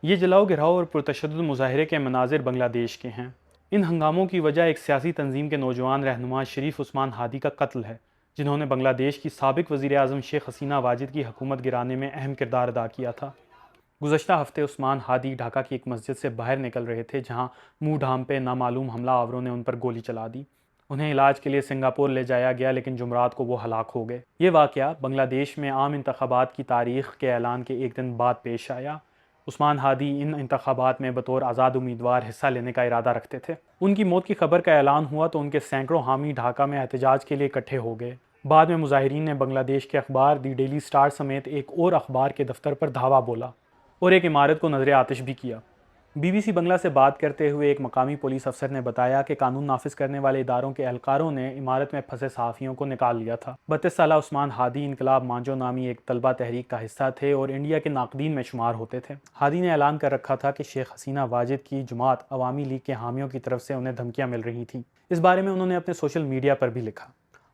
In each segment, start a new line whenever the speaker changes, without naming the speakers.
یہ جلاؤ گراؤ اور پرتشدد مظاہرے کے مناظر بنگلہ دیش کے ہیں۔ ان ہنگاموں کی وجہ ایک سیاسی تنظیم کے نوجوان رہنما شریف عثمان ہادی کا قتل ہے، جنہوں نے بنگلہ دیش کی سابق وزیر اعظم شیخ حسینہ واجد کی حکومت گرانے میں اہم کردار ادا کیا تھا۔ گزشتہ ہفتے عثمان ہادی ڈھاکہ کی ایک مسجد سے باہر نکل رہے تھے، جہاں منہ ڈھانپے نامعلوم حملہ آوروں نے ان پر گولی چلا دی۔ انہیں علاج کے لیے سنگاپور لے جایا گیا، لیکن جمعرات کو وہ ہلاک ہو گئے۔ یہ واقعہ بنگلہ دیش میں عام انتخابات کی تاریخ کے اعلان کے ایک دن بعد پیش آیا۔ عثمان ہادی ان انتخابات میں بطور آزاد امیدوار حصہ لینے کا ارادہ رکھتے تھے۔ ان کی موت کی خبر کا اعلان ہوا تو ان کے سینکڑوں حامی ڈھاکہ میں احتجاج کے لیے اکٹھے ہو گئے۔ بعد میں مظاہرین نے بنگلہ دیش کے اخبار دی ڈیلی سٹار سمیت ایک اور اخبار کے دفتر پر دھاوا بولا اور ایک عمارت کو نذر آتش بھی کیا۔ بی بی سی بنگلہ سے بات کرتے ہوئے ایک مقامی پولیس افسر نے بتایا کہ قانون نافذ کرنے والے اداروں کے اہلکاروں نے عمارت میں پھنسے صحافیوں کو نکال لیا تھا۔ 32 سالہ عثمان ہادی انقلاب مانجو نامی ایک طلبہ تحریک کا حصہ تھے اور انڈیا کے ناقدین میں شمار ہوتے تھے۔ ہادی نے اعلان کر رکھا تھا کہ شیخ حسینہ واجد کی جماعت عوامی لیگ کے حامیوں کی طرف سے انہیں دھمکیاں مل رہی تھیں۔ اس بارے میں انہوں نے اپنے سوشل میڈیا پر بھی لکھا۔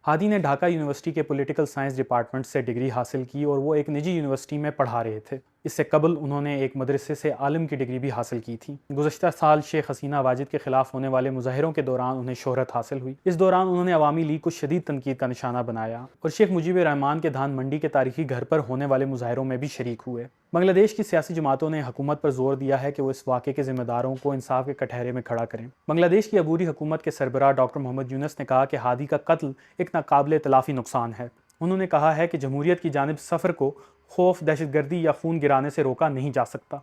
ہادی نے ڈھاکہ یونیورسٹی کے پولیٹیکل سائنس ڈپارٹمنٹ سے ڈگری حاصل کی اور وہ ایک نجی یونیورسٹی میں پڑھا رہے تھے۔ اس سے قبل انہوں نے ایک مدرسے سے عالم کی ڈگری بھی حاصل کی تھی۔ گزشتہ سال شیخ حسینہ واجد کے خلاف ہونے والے مظاہروں کے دوران انہیں شہرت حاصل ہوئی۔ اس دوران انہوں نے عوامی لیگ کو شدید تنقید کا نشانہ بنایا اور شیخ مجیب الرحمان کے دھان منڈی کے تاریخی گھر پر ہونے والے مظاہروں میں بھی شریک ہوئے۔ بنگلہ دیش کی سیاسی جماعتوں نے حکومت پر زور دیا ہے کہ وہ اس واقعے کے ذمہ داروں کو انصاف کے کٹہرے میں کھڑا کریں۔ بنگلہ دیش کی عبوری حکومت کے سربراہ ڈاکٹر محمد یونس نے کہا کہ ہادی کا قتل ایک ناقابل تلافی نقصان ہے۔ انہوں نے کہا ہے کہ جمہوریت کی جانب سفر کو خوف، دہشت گردی یا خون گرانے سے روکا نہیں جا سکتا۔